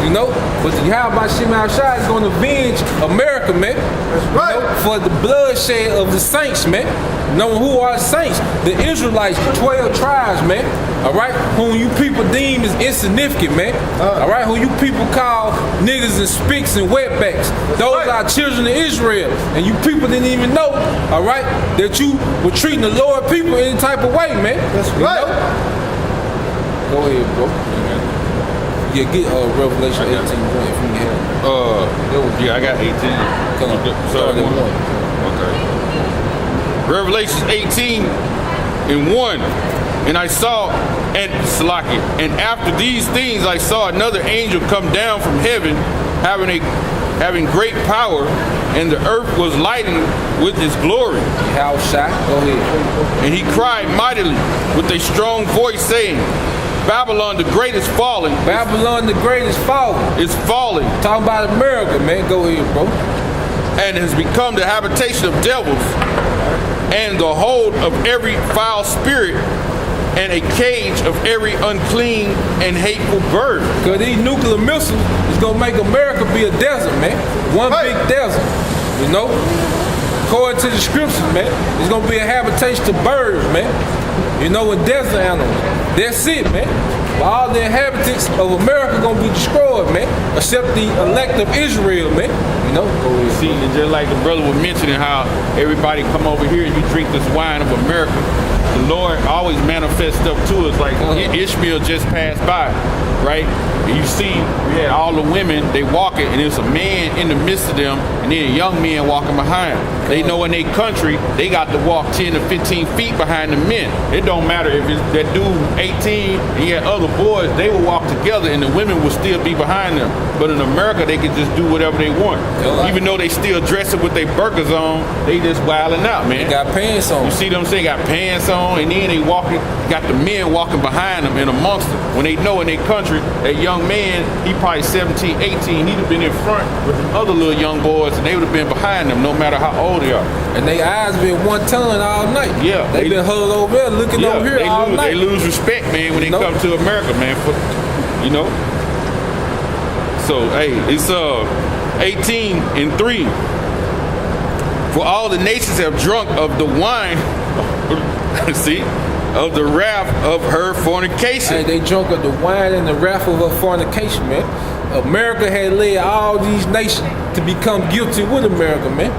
You know, but the Yahweh Shem Shai is going to avenge America, man. That's right. You know, for the bloodshed of the saints, man. Knowing who are the saints, the Israelites, the 12 tribes, man. All right, whom you people deem is insignificant, man. All right, who you people call niggas and spicks and wetbacks. Those are children of Israel, and you people didn't even know, all right, that you were treating the Lord people any type of way, man. That's right. Know? Go ahead, bro. Yeah, get Revelation 18 if you can have. Yeah, I got 18. Come on, Sorry, start at 1. Okay. Revelation 18:1. And I saw, and Salaki, and after these things I saw another angel come down from heaven, having great power, and the earth was lightened with his glory. How shot? Go ahead. And he cried mightily with a strong voice, saying, Babylon the great is fallen. Babylon the great is fallen. Is fallen. Talking about America, man. Go ahead, bro. And has become the habitation of devils, and the hold of every foul spirit, and a cage of every unclean and hateful bird. Because these nuclear missiles is going to make America be a desert, man. One big desert, you know? According to the scriptures, man, it's going to be a habitation to birds, man. You know, and desert animals. That's it, man. All the inhabitants of America going to be destroyed, man. Except the elect of Israel, man. You know? See, and just like the brother was mentioning how everybody come over here and you drink this wine of America. The Lord always manifests stuff to us, like Ishmael just passed by, right? And you see, we had all the women, they walking, and there's a man in the midst of them, and then a young man walking behind. They know in their country, they got to walk 10 to 15 feet behind the men. It don't matter if it's that dude 18 and he had other boys, they will walk together and the women will still be behind them. But in America, they can just do whatever they want. Even though they still dressing with their burqas on, they just wilding out, man. They got pants on. You see them saying got pants on, and then they walking, got the men walking behind them and amongst them. When they know in their country, that young man, he probably 17, 18, he'd have been in front with the other little young boys, and they would have been behind them, no matter how old they are. And their eyes been one tongue all night. Yeah. They been huddled over there, looking over here all night. They lose respect, man, when they come to America, man. You know? So, hey, it's 18:3. For all the nations have drunk of the wine, see, of the wrath of her fornication. Hey, they drunk of the wine and the wrath of her fornication, man. America had led all these nations to become guilty with America, man.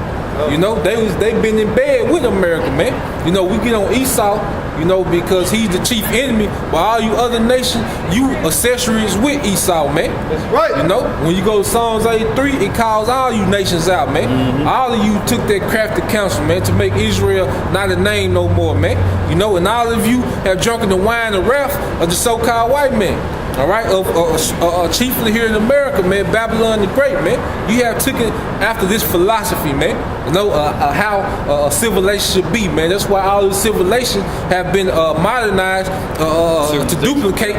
You know, they been in bed with America, man. You know, we get on Esau, you know, because he's the chief enemy. But all you other nations, you accessories with Esau, man. That's right. You know, when you go to Psalms 83, it calls all you nations out, man. All of you took that crafty counsel, man, to make Israel not a name no more, man. You know, and all of you have drunken the wine and wrath of the so-called white man. All right, chiefly here in America, man, Babylon the Great, man. You have taken after this philosophy, man. You know how a civilization should be, man. That's why all the civilizations have been modernized to duplicate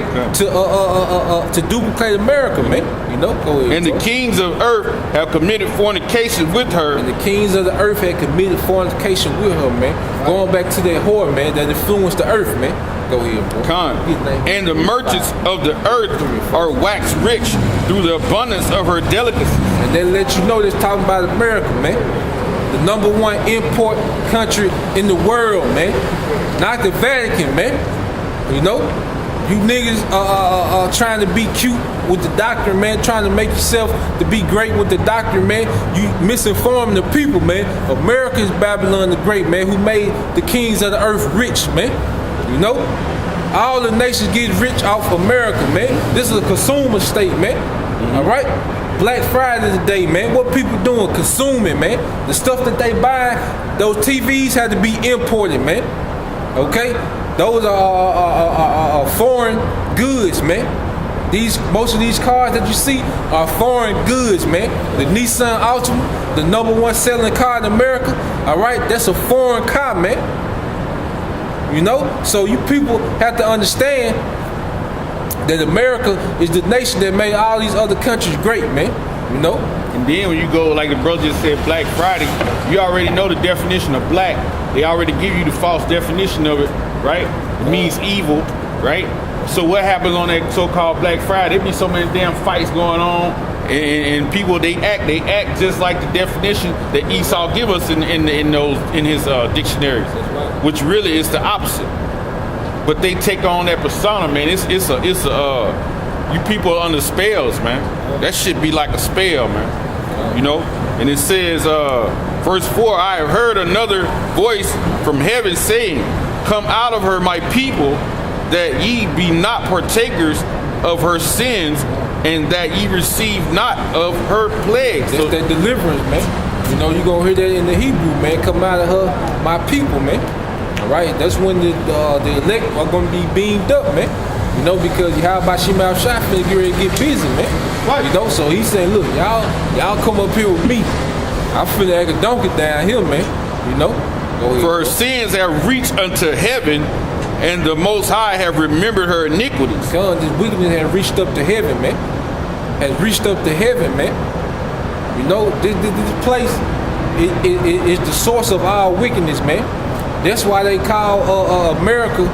America, man. You know, go ahead. And the kings of earth have committed fornication with her. And the kings of the earth had committed fornication with her, man. Going back to that whore, man, that influenced the earth, man. Go ahead, bro. And the merchants of the earth are waxed rich through the abundance of her delicacies. And they let you know this talking about America, man. The #1 import country in the world, man. Not the Vatican, man. You know? You niggas are trying to be cute with the doctrine, man. Trying to make yourself to be great with the doctrine, man. You misinforming the people, man. America is Babylon the Great, man, who made the kings of the earth rich, man. You know, all the nations get rich off America, man. This is a consumer state, man. All right, Black Friday today, man. What people doing? Consuming, man. The stuff that they buy, those TVs had to be imported, man. Okay, those are foreign goods, man. Most of these cars that you see are foreign goods, man. The Nissan Altima, the #1 selling car in America. All right, that's a foreign car, man. You know, so you people have to understand that America is the nation that made all these other countries great, man. You know? And then when you go, like the brother just said, Black Friday, you already know the definition of black. They already give you the false definition of it, right? It means evil, right? So what happens on that so-called Black Friday? There be so many damn fights going on, and people they act just like the definition that Esau give us in his dictionaries, which really is the opposite. But they take on that persona, man. It's a you people are under spells, man. That should be like a spell, man. You know. And it says, verse 4, I have heard another voice from heaven saying, come out of her, my people, that ye be not partakers of her sins, and that ye receive not of her plagues. That's that deliverance, man. You know, you're going to hear that in the Hebrew, man. Come out of her, my people, man. All right? That's when the elect are going to be beamed up, man. You know, because how about Shemal Shai finna get ready to get busy, man. Right. You know, so he's saying, look, y'all come up here with me. I'm finna act a donkey down here, man. You know? For her sins have reached unto heaven, and the Most High have remembered her iniquities. God, this wickedness has reached up to heaven, man. Has reached up to heaven, man. You know, this place is the source of our wickedness, man. That's why they call America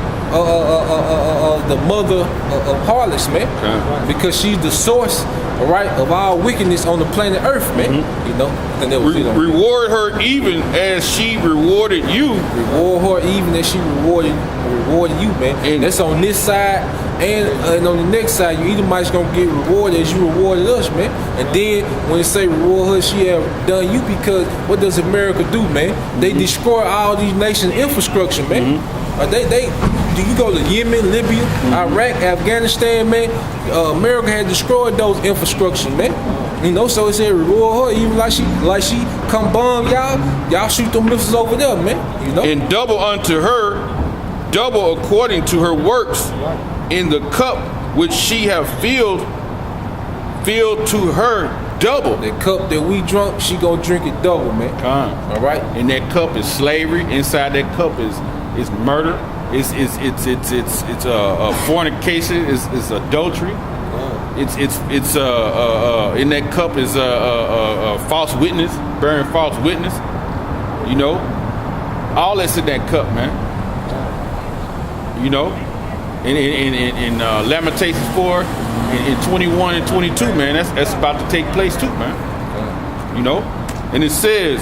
the mother of harlots, man. Okay. Because she's the source, all right, of our wickedness on the planet Earth, man. Mm-hmm. You know, and that was reward her even as she rewarded you. Reward her even as she rewarded you, man. And that's on this side and on the next side. You Edomites gonna get rewarded as you rewarded us, man. And then when they say reward her, she have done you, because what does America do, man? They destroy all these nations' infrastructure, man. Do you go to Yemen, Libya, Iraq, Afghanistan, man? America had destroyed those infrastructure, man. You know, so it said reward her even like she come bomb y'all shoot them missiles over there, man. You know, and double unto her, double according to her works, in the cup which she have filled to her double. The cup that we drunk, she gonna drink it double, man. All right, and that cup is slavery. Inside that cup is murder. It's fornication. It's adultery. It's in that cup is a false witness, bearing false witness. You know, all that's in that cup, man. You know, in Lamentations 4, in 21 and 22, man, that's about to take place too, man. You know, and it says,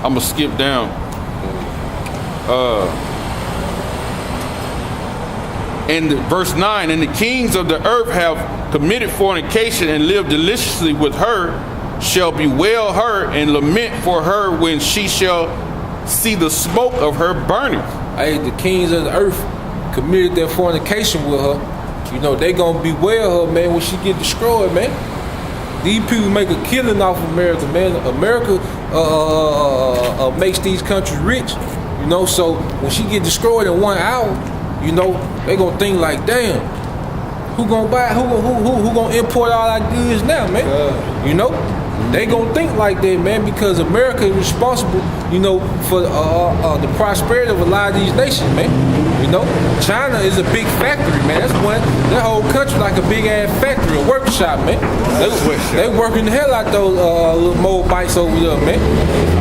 I'm gonna skip down. And verse 9, and the kings of the earth have committed fornication and lived deliciously with her, shall bewail her and lament for her when she shall see the smoke of her burning. Hey, the kings of the earth committed their fornication with her. You know, they gonna bewail her, man, when she get destroyed, man. These people make a killing off of America, man. America makes these countries rich. You know, so when she get destroyed in 1 hour, you know, they gonna think like, damn, who gonna buy? Who gonna import all our goods now, man? You know, they gonna think like that, man, because America is responsible, you know, for the prosperity of a lot of these nations, man. You know, China is a big factory, man. That's that whole country like a big ass factory, a workshop, man. They working the hell out those little motorbikes over there, man.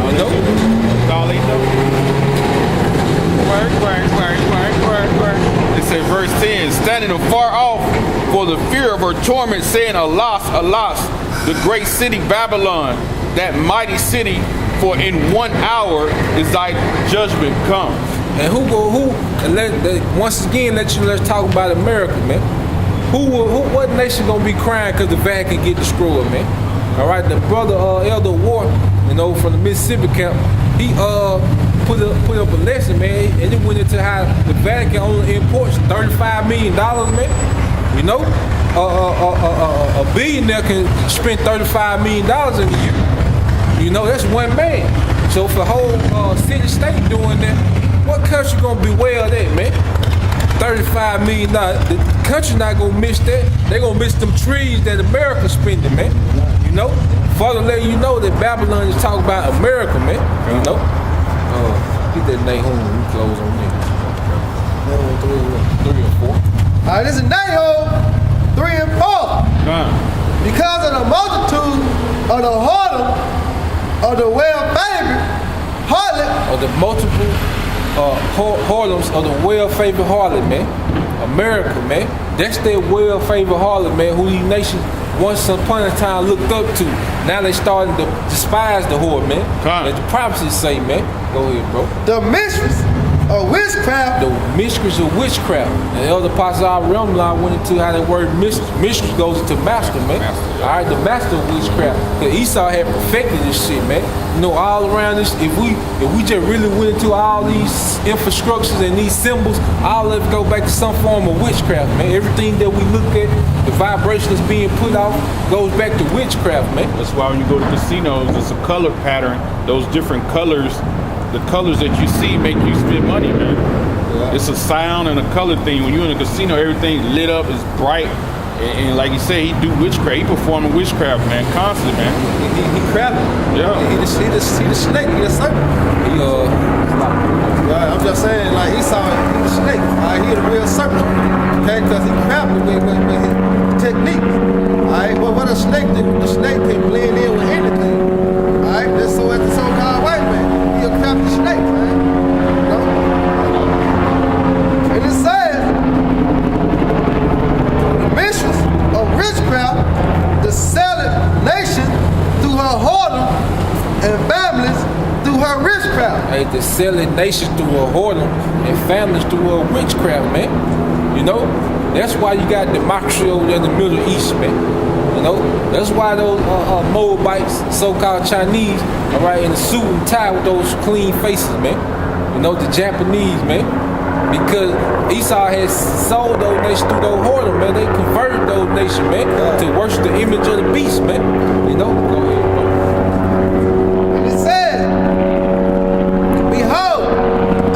You know, that's all they do. Work. It says, verse 10, standing afar off for the fear of her torment, saying, alas, alas, the great city Babylon, that mighty city, for in 1 hour is thy judgment come. And once again, let's talk about America, man. What nation gonna be crying because the Vatican get destroyed, man? All right, the brother Elder Ward, you know, from the Mississippi camp, he put up a lesson, man, and it went into how the Vatican only imports $35 million, man. You know, a billionaire can spend $35 million in a year. You know, that's one man. So for the whole city state doing that, what country gonna bewail that, man? $35 million. The country not gonna miss that. They gonna miss them trees that America spending, man. You know, further let you know that Babylon is talking about America, man. You know. Get that Nahum, we close on that. 3 and 4. All right, this is Nahum 3 and 4. Because of the multitude of the whoredom of the well-favored harlot, or the multiple Harlems of the well-favored harlot, man. America, man. That's their well-favored harlot, man, who these nations once upon a time looked up to. Now they starting to despise the whore, man. As the prophecies say, man. Go ahead, bro. The mistress of witchcraft. The mistress of witchcraft. And the other parts of our realm line went into how that word mistress goes into master, man. All right, the master of witchcraft. Because Esau had perfected this shit, man. You know, all around this, if we just really went into all these infrastructures and these symbols, all of it go back to some form of witchcraft, man. Everything that we look at, the vibration that's being put out, goes back to witchcraft, man. That's why when you go to casinos, it's a color pattern. Those different colors, the colors that you see make you spend money, man. Yeah. It's a sound and a color thing. When you're in a casino, everything's lit up, it's bright. And like you say, he do witchcraft. He performing witchcraft, man, constantly, man. He crapping. Yeah. He the snake. He the serpent. I'm just saying, like, he the snake. He the real serpent. Okay, because he crapping with his technique. All right, well, what a snake do? The snake can blend in with anything. All right, that's so as the so-called white man. He a crafty snake, man. You know? And it says, mistress of witchcraft, the selling nation through her whoredom and families through her witchcraft. Hey, the selling nations through her whoredom and families through her witchcraft, man. You know, that's why you got democracy over there in the Middle East, man. You know, that's why those Moabites, so-called Chinese, all right, in a suit and tie with those clean faces, man. You know, the Japanese, man. Because Esau has sold those nations through those whoredom, man. They converted those nations, man, to worship the image of the beast, man. You know? Go ahead, bro. And it says, behold,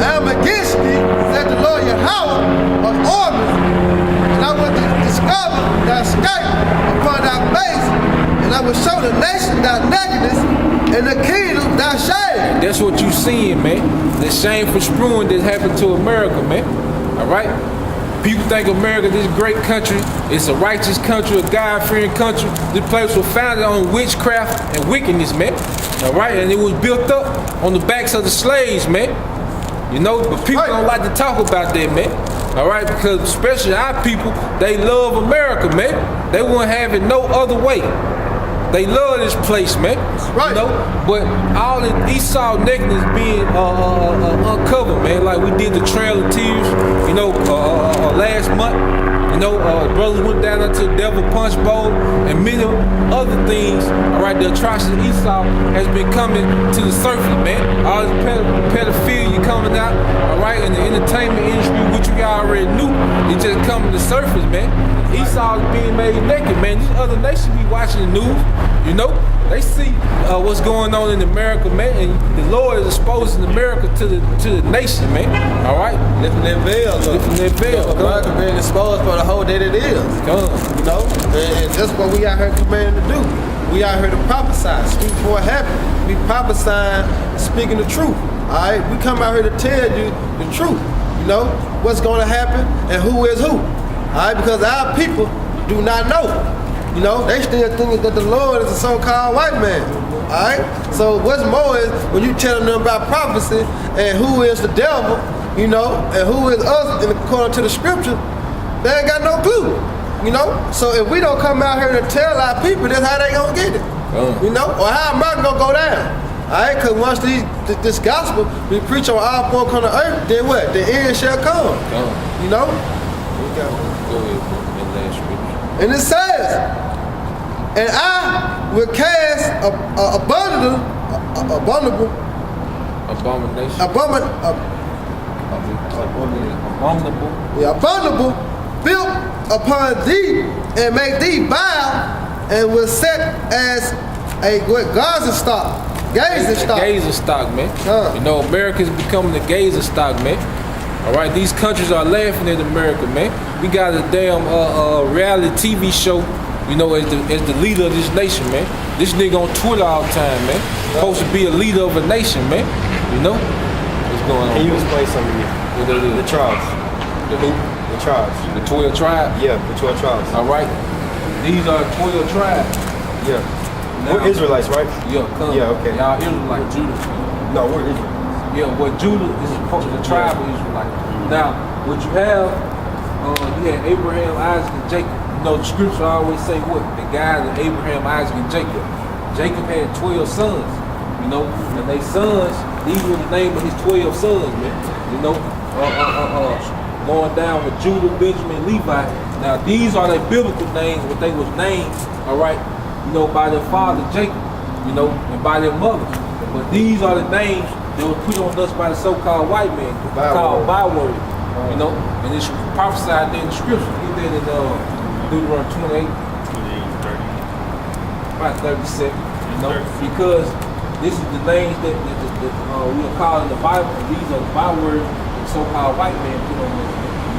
I am against thee, said the Lord Yahweh of armies, and I will discover thy escape upon thy face, and I will show the nation thy nakedness, and the kingdom thy shame. That's what you seeing, man. The shameful spruing that happened to America, man. All right? People think America, this great country, it's a righteous country, a God-fearing country. This place was founded on witchcraft and wickedness, man. All right? And it was built up on the backs of the slaves, man. You know, but people don't like to talk about that, man. All right? Because especially our people, they love America, man. They won't have it no other way. They love this place, man. Right. You know, but all the Esau nakedness being uncovered, man. Like we did the Trail of Tears, you know, last month. You know, brothers went down into the Devil Punch Bowl and many other things. All right, the atrocity of Esau has been coming to the surface, man. All this pedophilia coming out, all right, in the entertainment industry, which we already knew, it just coming to the surface, man. Esau is being made naked, man. These other nations be watching the news, you know. They see what's going on in America, man, and the Lord is exposing America to the nation, man. All right, lifting their veil, lifting their veil. America being exposed for the whole day that it is. You know, and that's what we out here commanded to do. We out here to prophesy, speak before it happens. We prophesying, speaking the truth. All right, we come out here to tell you the truth. You know what's going to happen and who is who. All right, because our people do not know. You know, they still think that the Lord is a so-called white man. All right? So what's more is when you telling them about prophecy and who is the devil, you know, and who is us according to the scripture, they ain't got no clue. You know? So if we don't come out here and tell our people, that's how they gonna get it. You know? Or how America gonna go down. All right? Because once this gospel we preach on all four corners of earth, then what? The end shall come. You know? Go ahead, and it says, and I will cast abominable filth upon thee, and make thee vile, and will set as a gazing stock. Gazing stock, man. You know, America is becoming the gazing stock, man. All right, these countries are laughing at America, man. We got a damn reality TV show, you know, as the leader of this nation, man. This nigga on Twitter all the time, man. Supposed to be a leader of a nation, man. You know? What's going on? Can you explain something to me? What that is? The tribes. The who? The tribes. The 12 tribes? Yeah, the 12 tribes. All right. These are 12 tribes. Yeah. Now, we're Israelites, right? Yeah, come. Yeah, okay. Y'all Israelites, Judah. No, we're Israel. Yeah, what Judah is the tribe of Israelite. Now, what you have, you had Abraham, Isaac, and Jacob. You know, the scripture always say what? The guys of Abraham, Isaac, and Jacob. Jacob had 12 sons, you know, and they sons, these were the name of his 12 sons, man. You know, going down with Judah, Benjamin, Levi. Now, these are their biblical names, what they was named, all right, you know, by their father Jacob, you know, and by their mother. But these are the names that were put on us by the so-called white man, called byword, you know, and it's prophesied there in the scripture. Get that in Deuteronomy 28, about 37, you know, because this is the names that we are calling the Bible, and these are the bywords that the so-called white man put on us,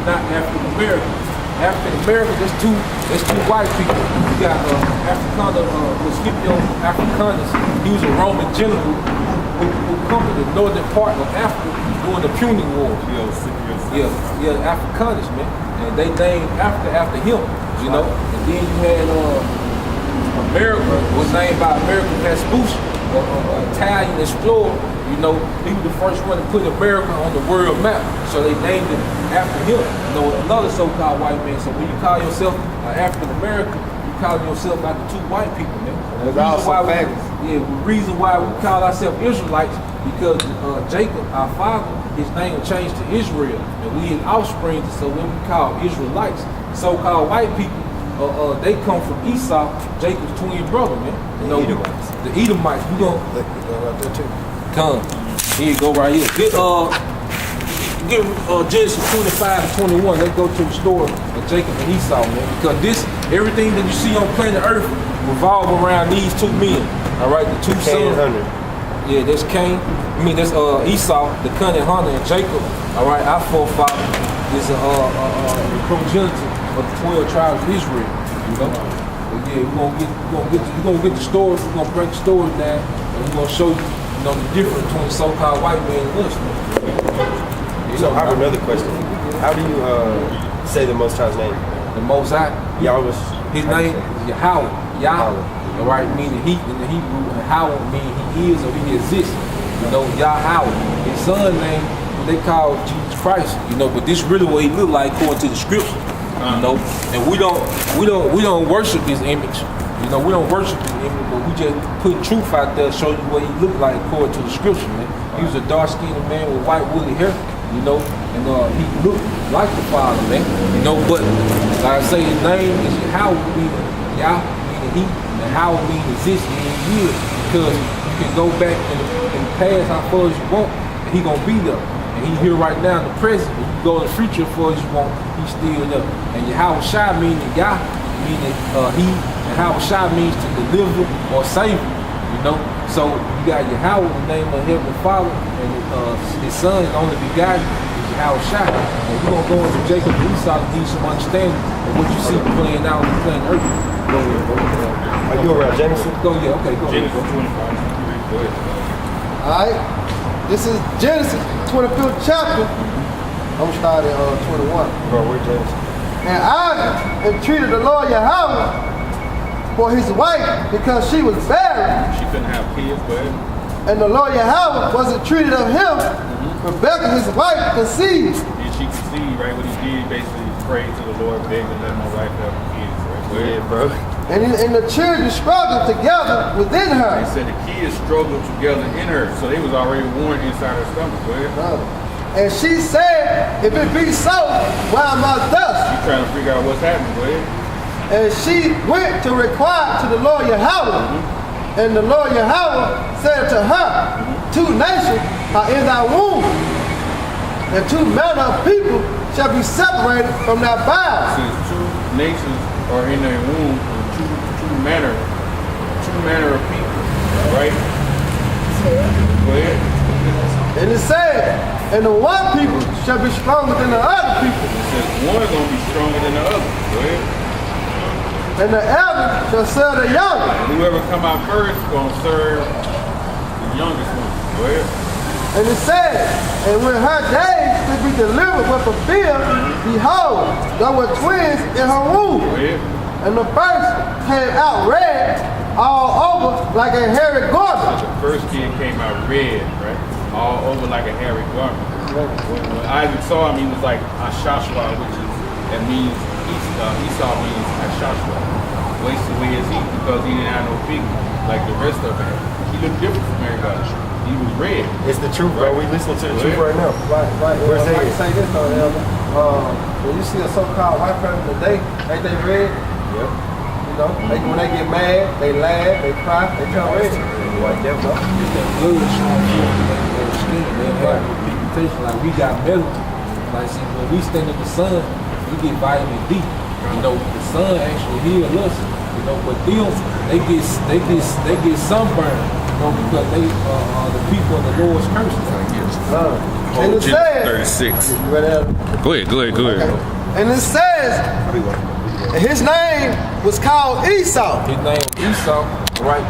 not African American. African American, there's two white people. You got Africanus. He was a Roman general who conquered the northern part of Africa during the Punic War. Yeah, Africanus, man. And they named after him, you know. And then you had America was named by American Vespucci, an Italian explorer. You know, he was the first one to put America on the world map. So they named it after him. You know, another so-called white man. So when you call yourself African American, you call yourself after two white people, man. The reason why we call ourselves Israelites, because Jacob, our father, his name changed to Israel. And we his offspring, so when we call Israelites, so-called white people, they come from Esau, Jacob's twin brother, man. You know, the Edomites. We gonna right there too. Come. Here you go right here. Get Genesis 25 and 21. Let's go to the story of Jacob and Esau, man. Because everything that you see on planet Earth revolve around these two men. All right, the two sons. Yeah, that's Cain. I mean, that's Esau, the cunning hunter, and Jacob. All right, our forefather is the progenitor of the 12 tribes of Israel. You know. But yeah, we're gonna get the stories. We're gonna break the stories down, and we're gonna show you. You know, the difference between the so-called white man and us. So I have another question. How do you say the Most High's name? The Most High? Yahweh. His name is Yahweh. All right, meaning he in the Hebrew, and Yahweh meaning he is or he exists. You know, Yahweh. His son name, they call Jesus Christ. You know, but this really what he look like according to the scripture. You know, and we don't worship his image. You know, we don't worship his image, but we just put truth out there, show you what he looked like according to the scripture, man. He was a dark-skinned man with white woolly hair, you know, and he looked like the Father, man. You know, but like I say, his name is Yahweh, meaning Yah, meaning he, and Yahweh meaning exist, meaning he is, because you can go back in the past how far as you want, and he gonna be there. And he here right now in the present, and you go in the future as far as you want, he's still there. And Yahweh Shai meaning Yah, meaning he, and Yahweh Shai means to deliver or save, you know. So you got Yahweh, the name of Heavenly Father, and his son, only begotten, is Yahweh Shai. And we're gonna go into Jacob and Esau to give you some understanding of what you see playing out on the planet Earth. Go ahead. Are you around Genesis? Go ahead, okay, go ahead. Genesis 25. Go ahead. All right. This is Genesis 25th chapter. I'm starting at 21. Bro, where's Genesis? And Isaac entreated the Lord Yahweh for his wife because she was barren. She couldn't have kids, but And the Lord Yahweh was entreated of him. Rebekah, his wife, conceived. and she conceived, right? What he did, basically prayed to the Lord, begged to let my wife have kids, right? Go ahead, bro. And the children struggled together within her. They said the kids struggled together in her, so they was already born inside her stomach. Go ahead. And she said, if it be so, why am I thus? You trying to figure out what's happening. Go ahead. And she went to require to the Lord Yahweh. And the Lord Yahweh said to her, two nations are in thy womb, and two manner of people shall be separated from thy bowels. Since two nations are in their womb, two manner of people, right? Go ahead. And it said, and the one people shall be stronger than the other people. It says one gonna be stronger than the other. Go ahead. And the elder shall serve the younger. And whoever come out first gonna serve the youngest one. Go ahead. And it said, and when her days to be delivered were fulfilled, behold, there were twins in her womb. Go ahead. And the first came out red all over like a hairy garment. The first kid came out red, right? all over like a hairy garment. When Isaac saw him, he was like Ashashua, that means Esau means Ashashua, wasted away his heat because he didn't have no feet like the rest of them. He looked different from everybody. He was red. It's the truth, bro. We listening to the truth right now. Right. Where's I that? can say this though, Elder. When you see a so-called white person today, ain't they red? Yep. You know, when they get mad, they laugh, they cry, they turn red. White devil. It's that blood showing through their skin. They have pigmentation. Like we got metal. Like see, when we stand in the sun, we get vitamin D. You know, the sun actually heals us. You know, but them they get sunburned. You know, because they the people of the Lord's curses. And it says, 36. you ready, Elder? Go ahead. And it says, his name was called Esau. His name was Esau, right?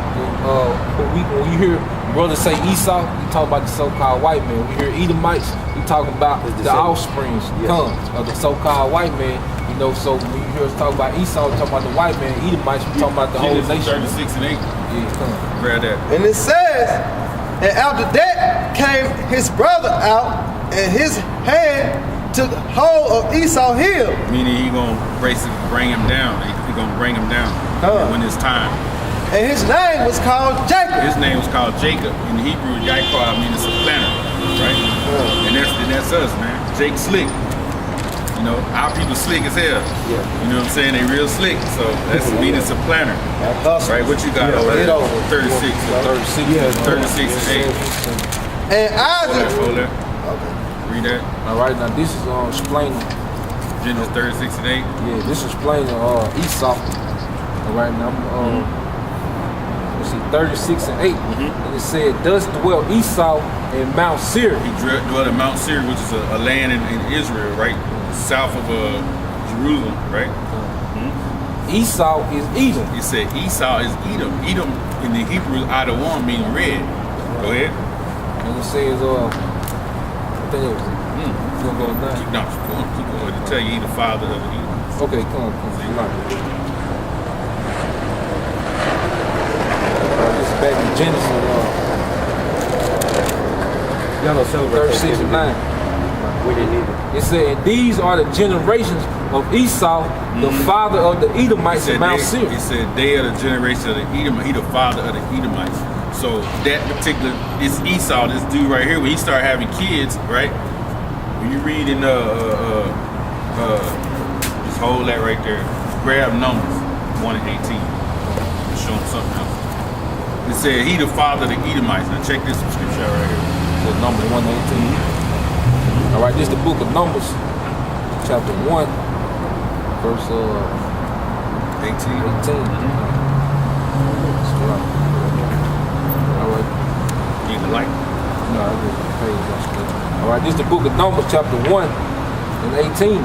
When you hear brothers say Esau, you talk about the so-called white man. When you hear Edomites, you talking about the offsprings, comes of the so-called white man. You know, so when you hear us talk about Esau, we talking about the white man. Edomites, we talking about the whole nation. 36 and 8. Yeah, come. Grab that. And it says, and after that came his brother out, and his hand took hold of Esau's heel. Meaning he gonna bring him down. He gonna bring him down when it's time. And his name was called Jacob. His name was called Jacob. In Hebrew, Yaakov means a planter, right? And that's us, man. Jake Slick. You know, our people slick as hell. Yeah. You know what I'm saying? They real slick. So that's meaning it's a planter. Right? What you got over there? 36. 36 and 8. And Isaac. Hold that. Read that. All right, now this is explaining. Genesis 36 and 8. Yeah, this is explaining Esau. All right, now let's see, 36 and 8. And it said, "Thus dwelt Esau in Mount Seir." He dwelt in Mount Seir, which is a land in Israel, right? South of Jerusalem, right? Esau is Edom. He said Esau is Edom. Edom in the Hebrew, Edom means red. Go ahead. And it says, I think it was, gonna go now. Keep going. To tell you he the father of the Edom. Okay, come on. This is back in Genesis, Y'all don't celebrate 36 and 9. We didn't either. It said, "And these are the generations of Esau, the father of the Edomites in Mount Seir." He said they are the generation of the Edomites. He the father of the Edomites. So that particular, this Esau, this dude right here, when he started having kids, right? When you read in just hold that right there. Grab Numbers 1 and 18. Show him something else. It said he the father of the Edomites. Now check this scripture out right here. So Numbers 1:18. All right, this is the book of Numbers, chapter 1, verse 18. That's right. All right. You can like. No, I didn't pay. All right, this is the book of Numbers, chapter 1 and 18.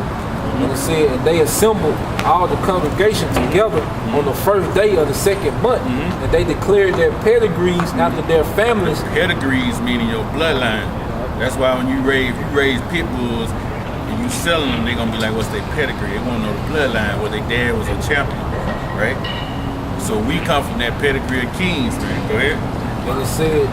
And it said, "And they assembled all the congregation together on the first day of the second month, and they declared their pedigrees after their families." Pedigrees meaning your bloodline. That's why when you raise pit bulls and you selling them, they're gonna be like, what's their pedigree? They wanna know the bloodline, where their dad was a champion, right? So we come from that pedigree of kings, man. Go ahead. And it said,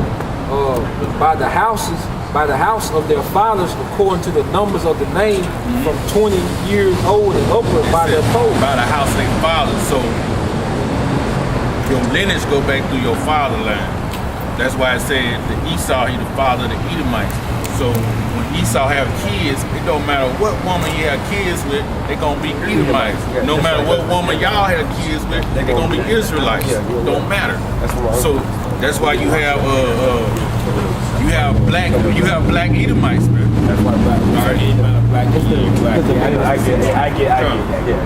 by the house of their fathers, according to the numbers of the name, from 20 years old and upward, by their poles. By the house of their fathers. So your lineage go back through your fatherline. That's why it said the Esau, he the father of the Edomites. So when Esau have kids, it don't matter what woman you have kids with, they gonna be Edomites. No matter what woman y'all have kids with, they gonna be Israelites. Don't matter. So that's why you have black Edomites, man. That's why black I get it.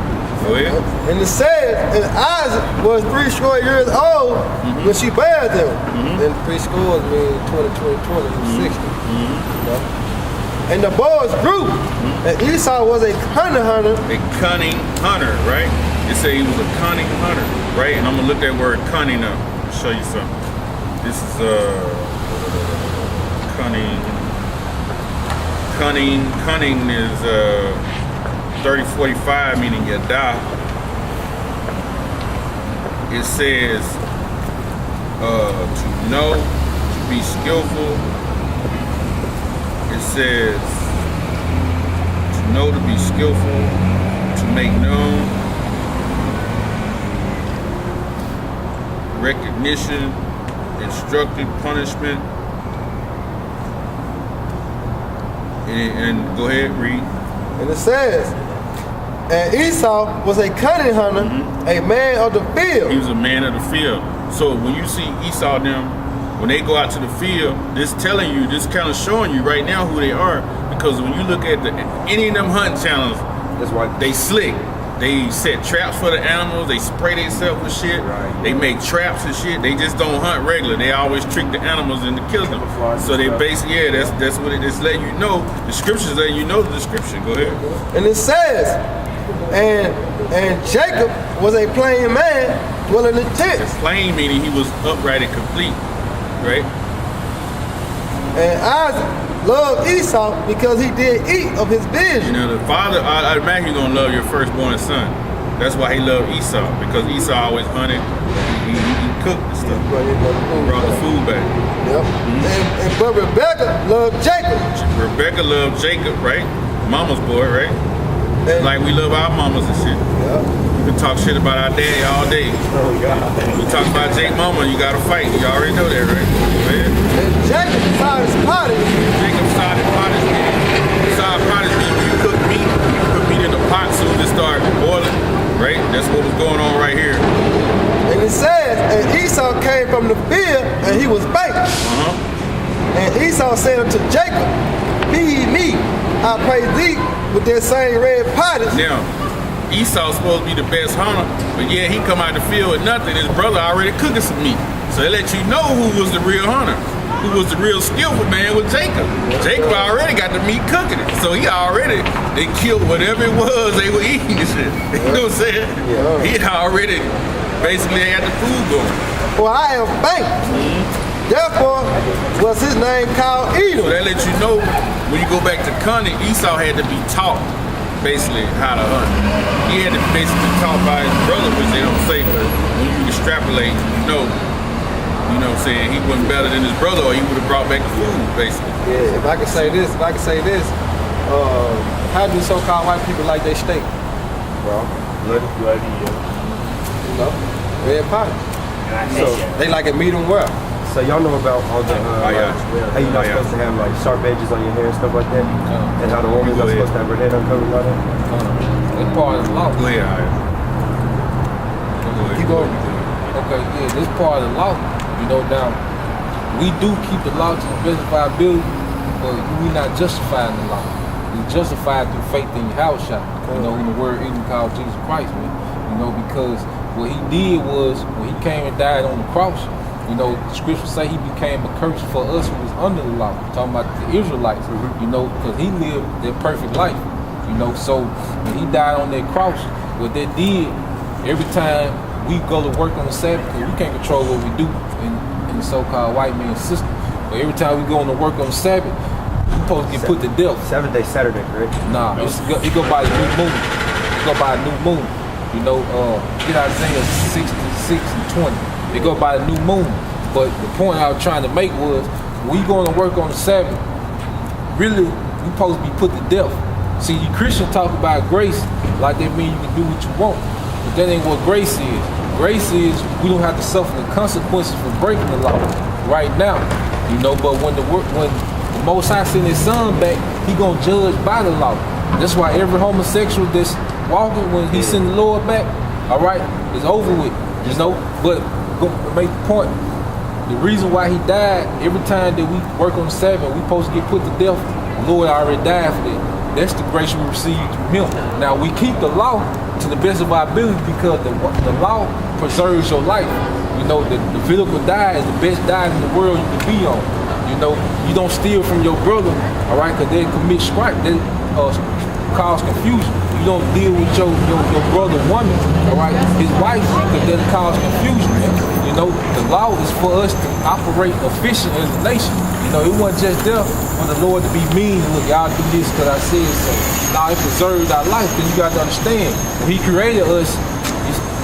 Go ahead. And it said, and Isaac was 3 years old when she bare them. And 3 scores mean 20, 60. You know? And the boys grew. And Esau was a cunning hunter. A cunning hunter, right? It say he was a cunning hunter, right? And I'm gonna look that word cunning up. I'll show you something. This is cunning. Cunning is 3045, meaning Yadah. It says to know, to be skillful, it says to know, to be skillful, to make known, recognition, instructed, punishment, and go ahead, read. And it says, and Esau was a cunning hunter, a man of the field. He was a man of the field. So when you see Esau and them, when they go out to the field, this telling you, this kind of showing you right now who they are. Because when you look at any of them hunting channels, That's why they slick. They set traps for the animals. They spray themselves with shit. Right. They make traps and shit. They just don't hunt regular. They always trick the animals into killing them. So they basically, that's what it is letting you know. The scriptures letting you know the description. Go ahead. And it says, and Jacob was a plain man dwelling in tents. Plain meaning he was upright and complete, right? And Isaac loved Esau because he did eat of his You vision. know, the father, I imagine you're gonna love your firstborn son. That's why he loved Esau, because Esau always hunted, he cooked and stuff. He brought the food back. Yep. But Rebecca loved Jacob. Rebecca loved Jacob, right? Mama's boy, right? And, Like we love our mamas and shit. yeah. We can talk shit about our daddy all day. Oh God. We talk about Jake mama, you gotta fight. You already know that, right? Man. And Jacob decided his pottage. Jacob started pottage meeting. Started pottage meeting when you cook meat. You put meat in the pot soon as it start boiling, right? That's what was going on right here. And it says, and Esau came from the field, and he was faint. And Esau said unto Jacob, feed me, I pray thee, with that same red pottage. Now, Esau's supposed to be the best hunter, but yeah, he come out the field with nothing. His brother already cooking some meat. So they let you know who was the real hunter, who was the real skillful man with Jacob. Jacob already got the meat cooking it. So he already, they killed whatever it was they were eating and shit. You know what I'm saying? Yeah. He already basically had the food going. For I am faint. Therefore was his name called So Edom. that let you know, when you go back to cunning, Esau had to be taught basically how to hunt. He had to basically taught by his brother, which they don't say, but when you extrapolate, you know what I'm saying, he wasn't better than his brother, or he would have brought back the food, basically. Yeah, if I could say this, how do so-called white people like their steak? Well, bloody, You know, red pottage. So, They like it medium well. so y'all know about all the how you're not supposed to have like sharp edges on your hair and stuff like that, and how the woman's not supposed to have her head uncovered and all that. That's part of the law. Go ahead, all right. Keep going. Okay, yeah, this part of the law. You know, now, we do keep the law to the best of our ability, but we not justifying the law. We justify it through faith in Yahushua, you know, in the word even called Jesus Christ, man. You know, because what he did was, when he came and died on the cross, you know, the scriptures say he became a curse for us who was under the law. Talking about the Israelites, you know, because he lived their perfect life. You know, so when he died on that cross, what that did, every time we go to work on the Sabbath, because we can't control what we do in the so-called white man's system. But every time we go on to work on the Sabbath, we supposed to get put to death. 7th day Saturday, correct? Nah, it go by the new moon. It go by a new moon. You know, get Isaiah 66 and 20. They go by the new moon. But the point I was trying to make was, when we going to work on the Sabbath, really, we supposed to be put to death. See, you Christians talk about grace like that mean you can do what you want. But that ain't what grace is. Grace is we don't have to suffer the consequences for breaking the law right now. You know, but when the Most High send his son back, he gonna judge by the law. That's why every homosexual that's walking, when he send the Lord back, all right, it's over with. You know, but go make the point. The reason why he died, every time that we work on the Sabbath, we supposed to get put to death. The Lord already died for that. That's the grace we received from him. Now we keep the law to the best of our ability because the law preserves your life. You know, the Levitical diet is the best diet in the world you can be on. You know, you don't steal from your brother, all right, because they commit strife, they cause confusion. You don't deal with your brother woman, all right, his wife, because that'll cause confusion. You know, the law is for us to operate efficient as a nation. You know, it wasn't just there for the Lord to be mean. Look, y'all do this because I said so. Now it preserves our life. Then you got to understand, when he created us,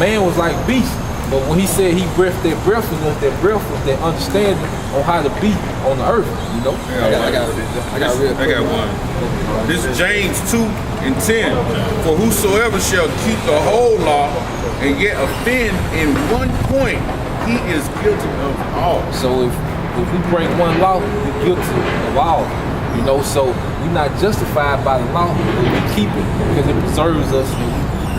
man was like beast. But when he said he breathed that breath in us, that breath was that understanding on how to be on the earth, you know? I got one. This is James 2:10. For whosoever shall keep the whole law and yet offend in one point, he is guilty of all. So if we break one law, we're guilty of all. You know, so we're not justified by the law, but we keep it because it preserves us. We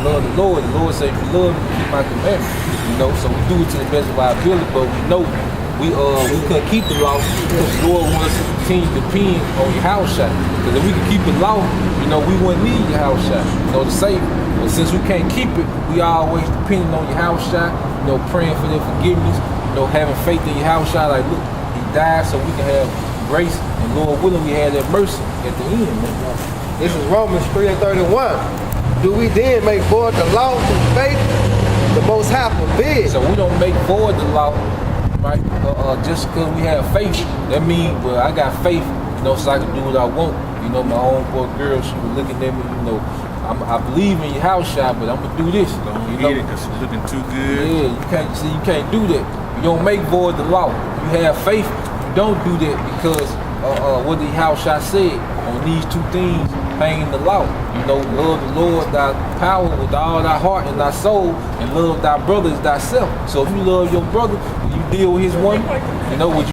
love the Lord. The Lord said, if you love me, keep my commandments. You know, so we do it to the best of our ability, but we know we couldn't keep the law because the Lord wants us to continue to depend on your house shot. Because if we could keep the law, you know, we wouldn't need your house shot, you know, to save it. But since we can't keep it, we always depending on your house shot, you know, praying for their forgiveness, you know, having faith in your house shot. Like, look, he died so we can have grace, and Lord willing, we have that mercy at the end, man. This is Romans 3:31. Do we then make void the law through faith? The Most High forbid. So we don't make void the law, right? Just because we have faith. That means, well, I got faith, you know, so I can do what I want. You know, my homeboy girl, she was looking at me, you know, I believe in your house shot, but I'm gonna do this. Don't you get it because it's looking too good. Yeah, you can't do that. You don't make void the law. You have faith. You don't do that because what the house shot said on these two things hang in the law. You know, love the Lord thy power with all thy heart and thy soul, and love thy brother as thyself. So if you love your brother, you deal with his woman, you know, would you